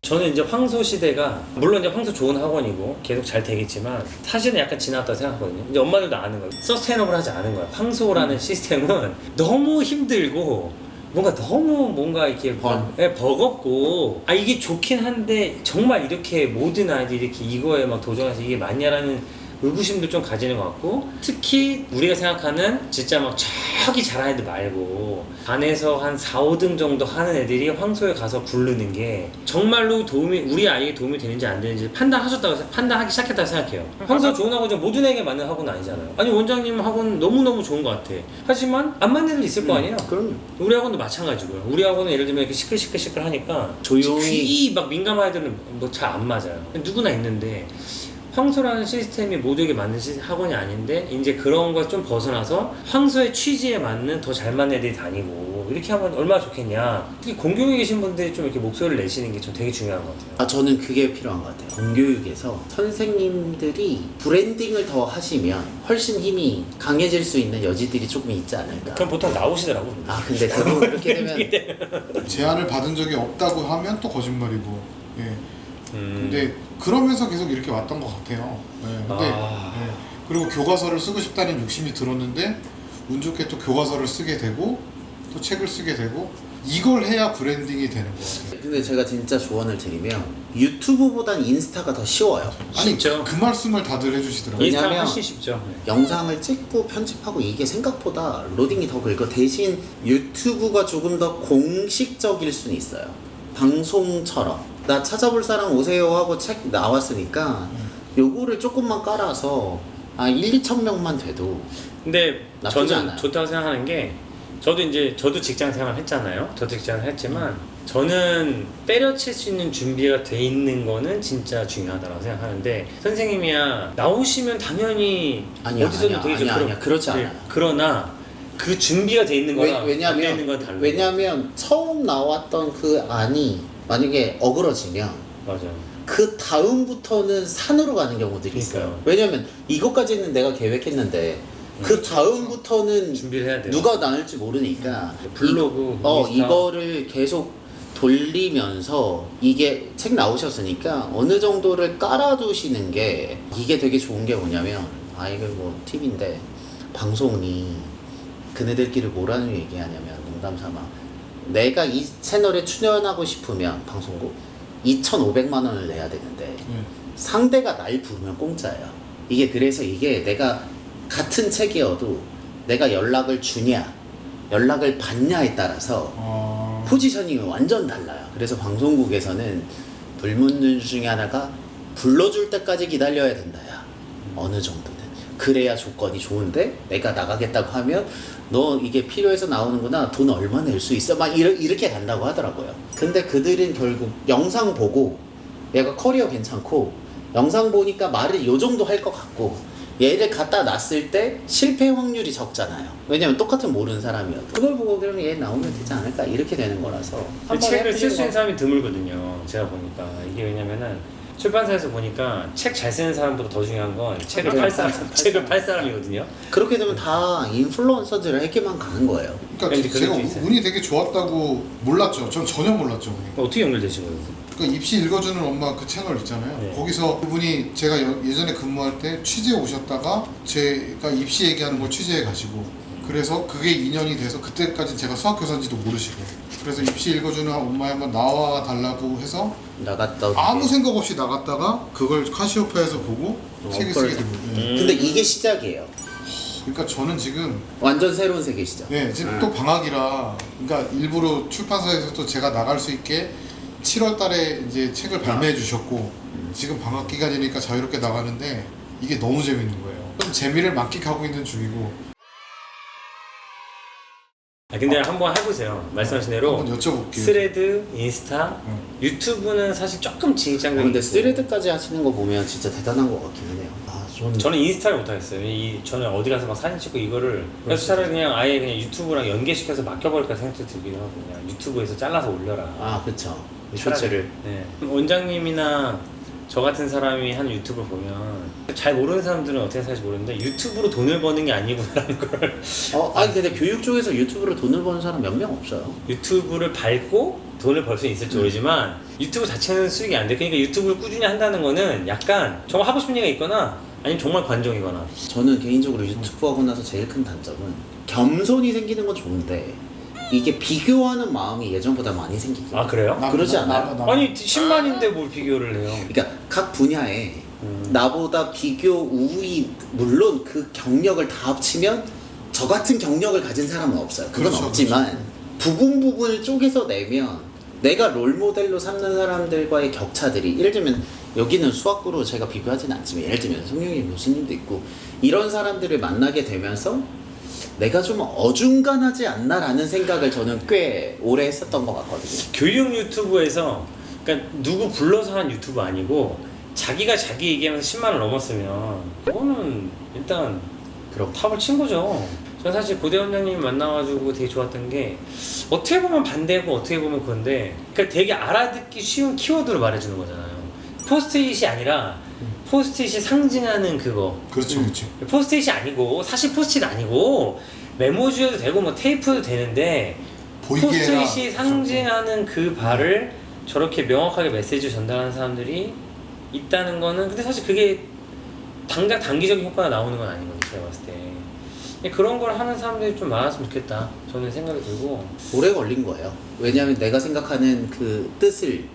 저는 이제 황소 시대가 물론 이제 황소 좋은 학원이고 계속 잘 되겠지만 사실은 약간 지났다고 생각하거든요. 이제 엄마들도 아는 거예요. 서스테이너블하지 않은 거야. 황소라는 시스템은 너무 힘들고 뭔가 너무 뭔가 이렇게 버겁고 이게 좋긴 한데 정말 이렇게 모든 아이들이 이렇게 이거에 막 도전해서 이게 맞냐라는 의구심도 좀 가지는 것 같고, 특히 우리가 생각하는 진짜 막 저기 잘하는 애들 말고 반에서 한 4, 5등 정도 하는 애들이 황소에 가서 굴르는 게 정말로 우리 아이에게 도움이 되는지 안 되는지 판단하기 시작했다고 생각해요. 황소 좋은 학원은 모든 애에게 맞는 학원은 아니잖아요. 아니 원장님 학원 너무너무 좋은 것 같아. 하지만 안 맞는 애들 있을 거 아니에요. 그럼요. 우리 학원도 마찬가지고요. 우리 학원은 예를 들면 이렇게 시끌시끌 하니까 조용히 귀 막 민감한 애들은 뭐 잘 안 맞아요. 누구나 있는데 황소라는 시스템이 모두에게 맞는 학원이 아닌데 이제 그런 거 좀 벗어나서 황소의 취지에 맞는 더 잘 맞는 애들이 다니고 이렇게 하면 얼마나 좋겠냐. 특히 공교육에 계신 분들이 좀 이렇게 목소리를 내시는 게 좀 되게 중요한 것 같아요. 저는 그게 필요한 것 같아요. 공교육에서 선생님들이 브랜딩을 더 하시면 훨씬 힘이 강해질 수 있는 여지들이 조금 있지 않을까. 그럼 보통 나오시더라고. 근데 대부분 그렇게 되면 제안을 받은 적이 없다고 하면 또 거짓말이고. 예. 근데 그러면서 계속 이렇게 왔던 것 같아요. 네, 근데 네. 그리고 교과서를 쓰고 싶다는 욕심이 들었는데 운 좋게 또 교과서를 쓰게 되고 또 책을 쓰게 되고 이걸 해야 브랜딩이 되는 것 같아요. 근데 제가 진짜 조언을 드리면 유튜브보단 인스타가 더 쉬워요. 아니 쉽죠. 그 말씀을 다들 해주시더라고요. 인스타가 왜냐면 훨씬 쉽죠. 영상을 찍고 편집하고 이게 생각보다 로딩이 더 걸리고, 대신 유튜브가 조금 더 공식적일 수는 있어요. 방송처럼 나 찾아볼 사람 오세요 하고 책 나왔으니까 요거를 조금만 깔아서 1, 2천 명만 돼도 근데 나쁘지 저는 않아요. 좋다고 생각하는 게 저도 직장 생활 했잖아요. 저도 직장을 했지만 저는 때려칠 수 있는 준비가 돼 있는 거는 진짜 중요하다고 생각하는데, 선생님이야 나오시면 당연히 어디서든 되게 아니야. 그렇지 않아요. 그러나 그 준비가 돼 있는 거랑 안 돼 있는 건 다른 거예요. 왜냐면 처음 나왔던 그 안이 만약에 어그러지면 맞아. 그 다음부터는 산으로 가는 경우들이 있어요. 그러니까요. 왜냐면 이것까지는 내가 계획했는데 그 다음부터는 준비를 해야 돼요. 누가 나올지 모르니까 블로그, 인스타. 이거를 계속 돌리면서 이게 책 나오셨으니까 어느 정도를 깔아두시는 게, 이게 되게 좋은 게 뭐냐면 이거 뭐 팁인데, 방송이 그네들끼리 뭐라는 얘기하냐면 농담 삼아 내가 이 채널에 출연하고 싶으면 방송국 2,500만 원을 내야 되는데 상대가 날 부르면 공짜예요. 그래서 이게 내가 같은 책이어도 내가 연락을 주냐 연락을 받냐에 따라서 포지셔닝이 완전 달라요. 그래서 방송국에서는 불문율 중에 하나가 불러줄 때까지 기다려야 된다. 어느 정도는 그래야 조건이 좋은데, 내가 나가겠다고 하면 너 이게 필요해서 나오는구나, 돈 얼마 낼 수 있어, 막 이렇게 간다고 하더라고요. 근데 그들은 결국 영상 보고 얘가 커리어 괜찮고 영상 보니까 말을 요 정도 할 것 같고, 얘를 갖다 놨을 때 실패 확률이 적잖아요. 왜냐면 똑같은 모르는 사람이어도 그걸 보고 그러면 얘 나오면 되지 않을까, 이렇게 되는 거라서. 책을 쓸 수 있는 사람이 드물거든요. 제가 보니까 이게 왜냐면은 출판사에서 보니까 책 잘 쓰는 사람보다 더 중요한 건 책을 팔 사람이거든요. 그렇게 되면 다 인플루언서들에게만 가는 거예요. 그러니까 제가 운이 되게 좋았다고 몰랐죠. 전 전혀 몰랐죠. 어떻게 연결되신 거예요? 그러니까 입시 읽어주는 엄마 그 채널 있잖아요. 네. 거기서 그분이 제가 예전에 근무할 때 취재에 오셨다가 제가 입시 얘기하는 걸 취재해 가시고, 그래서 그게 인연이 돼서 그때까지 제가 수학교사인지도 모르시고, 그래서 입시 읽어주는 엄마에 한번 나와 달라고 해서 나갔다 아무 생각 없이 나갔다가 그걸 카시오페아에서 보고 책을 쓰게 된 거예요. 근데 이게 시작이에요. 그러니까 저는 지금 완전 새로운 세계 시작. 지금 또 방학이라, 그러니까 일부러 출판사에서 또 제가 나갈 수 있게 7월 달에 이제 책을 발매해 주셨고, 지금 방학 기간이니까 자유롭게 나가는데 이게 너무 재밌는 거예요. 좀 재미를 만끽하고 있는 중이고. 근데 한번 해보세요. 말씀하신 대로 한번 여쭤볼게요. 스레드, 인스타, 유튜브는 사실 조금 진입장벽이 근데 있고, 스레드까지 하시는 거 보면 진짜 대단한 것 같기는 해요. 저는 인스타를 못하겠어요. 저는 어디 가서 막 사진 찍고 이거를, 그래서 차라리 그냥 아예 그냥 유튜브랑 연계시켜서 맡겨버릴까 생각도 들기도 하고, 그냥 유튜브에서 잘라서 올려라. 그쵸. 차라리. 쇼츠를. 네. 원장님이나 저 같은 사람이 하는 유튜브를 보면 잘 모르는 사람들은 어떻게 살지 모르는데 유튜브로 돈을 버는 게 아니구나라는 걸 근데 교육 쪽에서 유튜브로 돈을 버는 사람 몇 명 없어요. 유튜브를 밟고 돈을 벌 수 있을지 모르지만 유튜브 자체는 수익이 안 돼. 그러니까 유튜브를 꾸준히 한다는 거는 약간 정말 하고 싶은 얘기가 있거나 아니면 정말 관종이거나. 저는 개인적으로 유튜브 하고 나서 제일 큰 단점은 겸손이 생기는 건 좋은데 이게 비교하는 마음이 예전보다 많이 생기고. 아 그래요? 그러지 않아요? 아니 10만인데 뭘 비교를 해요? 그러니까 각 분야에 나보다 비교 우위, 물론 그 경력을 다 합치면 저 같은 경력을 가진 사람은 없어요. 그건 그렇죠, 없지만 부분을 쪼개서 내면 내가 롤모델로 삼는 사람들과의 격차들이, 예를 들면 여기는 수학으로 제가 비교하지는 않지만 예를 들면 성룡이 교수님도 있고 이런 사람들을 만나게 되면서 내가 좀 어중간하지 않나라는 생각을 저는 꽤 오래 했었던 것 같거든요. 교육 유튜브에서 그러니까 누구 불러서 한 유튜브 아니고 자기가 자기 얘기하면서 10만 원 넘었으면 그거는 일단 그럼 탑을 친 거죠. 저는 사실 고대 원장님 만나가지고 되게 좋았던 게 어떻게 보면 반대고 어떻게 보면 그건데 그러니까 되게 알아듣기 쉬운 키워드로 말해주는 거잖아요. 포스트잇이 아니라 포스트잇이 상징하는 그거. 그렇죠, 그렇죠. 포스트잇이 아니고 사실 포스트잇 아니고 메모지여도 되고 뭐 테이프도 되는데 보이게 해라. 포스트잇이 상징하는 그 바를 저렇게 명확하게 메시지 전달하는 사람들이 있다는 거는 근데 사실 그게 당장 단기적인 효과가 나오는 건 아니거든요. 제가 봤을 때 그런 걸 하는 사람들이 좀 많았으면 좋겠다 저는 생각이 들고. 오래 걸린 거예요. 왜냐하면 내가 생각하는 그 뜻을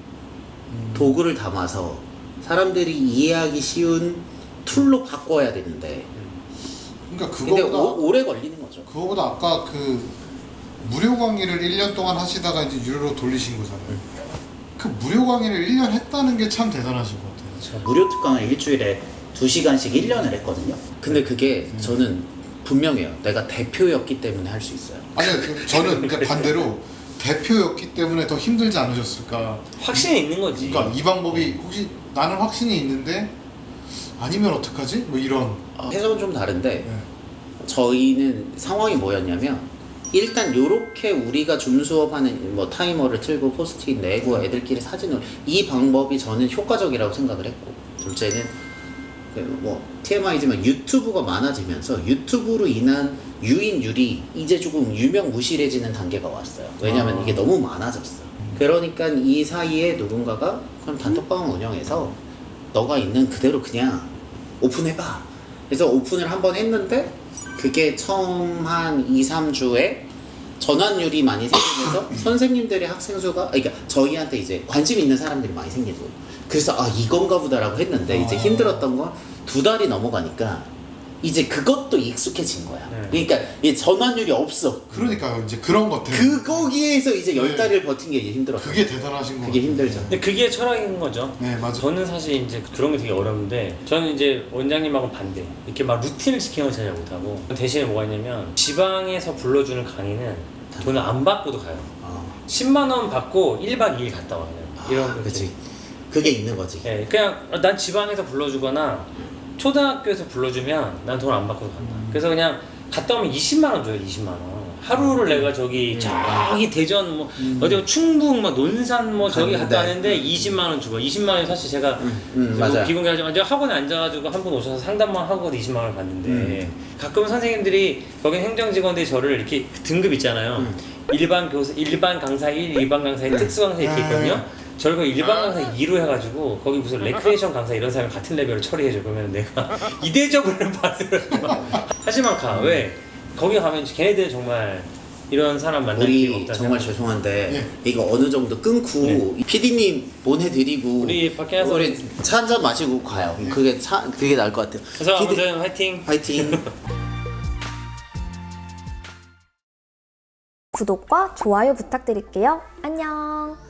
도구를 담아서 사람들이 이해하기 쉬운 툴로 바꿔야 되는데 그러니까 근데 그거보다 오래 걸리는 거죠. 그거보다 아까 그 무료 강의를 1년 동안 하시다가 이제 유료로 돌리신 거잖아요. 그 무료 강의를 1년 했다는 게 참 대단하신 것 같아요. 무료 특강을 일주일에 2시간씩 1년을 했거든요. 근데 그게 저는 분명해요. 내가 대표였기 때문에 할 수 있어요. 아니요, 저는 이제 반대로 대표였기 때문에 더 힘들지 않으셨을까. 확신이 있는 거지. 그러니까 이 방법이 혹시 나는 확신이 있는데 아니면 어떡하지? 뭐 이런. 해석은 좀 다른데 네. 저희는 상황이 뭐였냐면 일단 요렇게 우리가 줌 수업하는 뭐 타이머를 틀고 포스트잇 내고 애들끼리 사진을 이 방법이 저는 효과적이라고 생각을 했고, 둘째는 뭐 TMI지만 유튜브가 많아지면서 유튜브로 인한 유인율이 이제 조금 유명무실해지는 단계가 왔어요. 왜냐면 이게 너무 많아졌어. 그러니까 이 사이에 누군가가 그럼 단톡방을 운영해서 너가 있는 그대로 그냥 오픈해봐. 그래서 오픈을 한번 했는데 그게 처음 한 2, 3주에 전환율이 많이 생기면서 선생님들의 학생 수가, 그러니까 저희한테 이제 관심 있는 사람들이 많이 생기는 거예요. 그래서 아 이건가 보다라고 했는데 이제 힘들었던 건 2달이 넘어가니까 이제 그것도 익숙해진 거야. 그러니까 이 전환율이 없어. 그러니까요, 이제 그런 것들. 거기에서 이제 10달을 버틴 게 이제 힘들었어. 그게 대단하신 거 그게 같아요. 힘들죠. 근데 그게 철학인 거죠. 네, 맞아요. 저는 사실 이제 그런 게 되게 어려운데 저는 이제 원장님하고 반대. 이렇게 막 루틴을 지키는 걸 잘 못하고 대신에 뭐가 있냐면 지방에서 불러주는 강의는 돈을 안 받고도 가요. 10만 원 받고 1박 2일 갔다 와요. 이런 그치. 그게 있는 거지. 예, 그냥 난 지방에서 불러주거나 초등학교에서 불러주면 난 돈 안 받고도 간다. 그래서 그냥 갔다 오면 20만 원 줘요. 20만 원. 하루를 내가 저기 저기 대전 뭐 어디 충북 뭐 논산 뭐 저기 갔다 왔는데 20만 원 주고 20만 원이 사실 제가 맞아요. 비공개하지만 제가 학원에 앉아가지고 한 분 오셔서 상담만 하고 20만 원을 받는데 가끔 선생님들이 거기 행정직원들이 저를 이렇게 등급 있잖아요. 일반 교사, 일반 강사 1, 일반 강사 2, 특수 강사 이렇게 있거든요. 저를 그 일반 강사 2로 해가지고 거기 무슨 레크레이션 강사 이런 사람이 같은 레벨을 처리해줘. 그러면 내가 이대적으로 받으러 하지만 가. 왜? 거기 가면 걔네들 정말 이런 사람 만날 기회가 우리 없다. 정말 죄송한데 이거 어느 정도 끊고 PD님 보내드리고 우리 밖에 나가서 우리 차 한잔 마시고 가요. 그게 나을 것 같아요. 그래서 PD 아무튼 화이팅. 화이팅. 구독과 좋아요 부탁드릴게요. 안녕.